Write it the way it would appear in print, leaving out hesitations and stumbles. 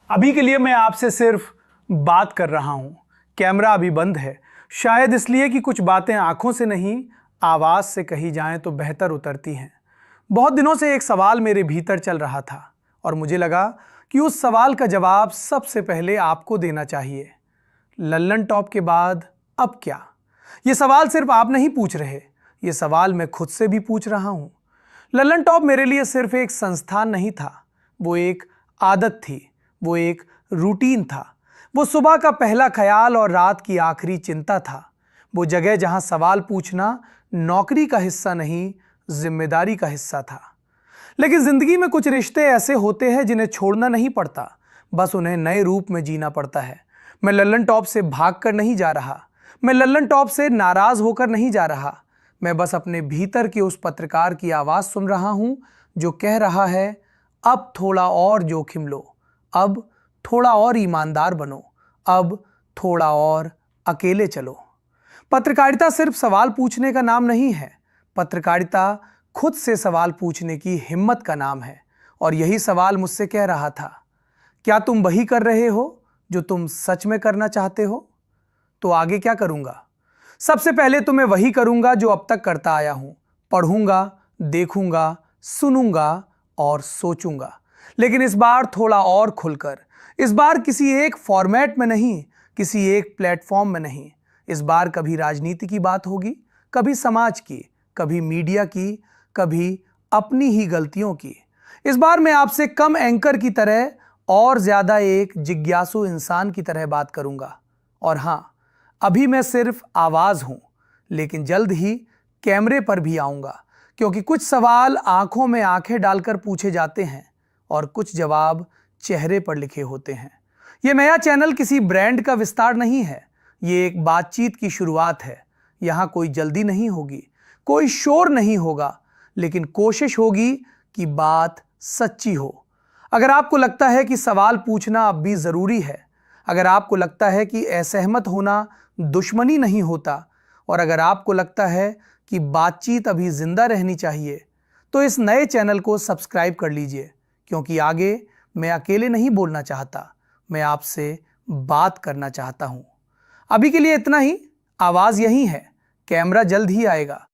अभी के लिए मैं आपसे सिर्फ बात कर रहा हूं। कैमरा अभी बंद है, शायद इसलिए कि कुछ बातें आंखों से नहीं आवाज से कही जाएं तो बेहतर उतरती हैं। बहुत दिनों से एक सवाल मेरे भीतर चल रहा था और मुझे लगा कि उस सवाल का जवाब सबसे पहले आपको देना चाहिए। लल्लन टॉप के बाद अब क्या? ये सवाल सिर्फ आप नहीं पूछ रहे, ये सवाल मैं खुद से भी पूछ रहा हूं। लल्लन टॉप मेरे लिए सिर्फ एक संस्थान नहीं था, वो एक आदत थी, वो एक रूटीन था, वो सुबह का पहला ख्याल और रात की आखिरी चिंता था। वो जगह जहां सवाल पूछना नौकरी का हिस्सा नहीं, जिम्मेदारी का हिस्सा था। लेकिन जिंदगी में कुछ रिश्ते ऐसे होते हैं जिन्हें छोड़ना नहीं पड़ता, बस उन्हें नए रूप में जीना पड़ता है। मैं लल्लन टॉप से भागकर नहीं जा रहा, मैं लल्लन टॉप से नाराज होकर नहीं जा रहा। मैं बस अपने भीतर के उस पत्रकार की आवाज सुन रहा हूं जो कह रहा है, अब थोड़ा और जोखिम लो, अब थोड़ा और ईमानदार बनो, अब थोड़ा और अकेले चलो। पत्रकारिता सिर्फ सवाल पूछने का नाम नहीं है, पत्रकारिता खुद से सवाल पूछने की हिम्मत का नाम है। और यही सवाल मुझसे कह रहा था, क्या तुम वही कर रहे हो जो तुम सच में करना चाहते हो? तो आगे क्या करूंगा? सबसे पहले तो मैं वही करूंगा जो अब तक करता आया हूं, पढ़ूंगा, देखूंगा, सुनूंगा और सोचूंगा। लेकिन इस बार थोड़ा और खुलकर, इस बार किसी एक फॉर्मेट में नहीं, किसी एक प्लेटफॉर्म में नहीं। इस बार कभी राजनीति की बात होगी, कभी समाज की, कभी मीडिया की, कभी अपनी ही गलतियों की। इस बार मैं आपसे कम एंकर की तरह और ज्यादा एक जिज्ञासु इंसान की तरह बात करूंगा। और हां, अभी मैं सिर्फ आवाज हूं, लेकिन जल्द ही कैमरे पर भी आऊंगा, क्योंकि कुछ सवाल आंखों में आंखें डालकर पूछे जाते हैं और कुछ जवाब चेहरे पर लिखे होते हैं। यह नया चैनल किसी ब्रांड का विस्तार नहीं है, ये एक बातचीत की शुरुआत है। यहां कोई जल्दी नहीं होगी, कोई शोर नहीं होगा, लेकिन कोशिश होगी कि बात सच्ची हो। अगर आपको लगता है कि सवाल पूछना अब भी जरूरी है, अगर आपको लगता है कि असहमत होना दुश्मनी नहीं होता, और अगर आपको लगता है कि बातचीत अभी जिंदा रहनी चाहिए, तो इस नए चैनल को सब्सक्राइब कर लीजिए, क्योंकि आगे मैं अकेले नहीं बोलना चाहता, मैं आपसे बात करना चाहता हूं। अभी के लिए इतना ही। आवाज यही है, कैमरा जल्द ही आएगा।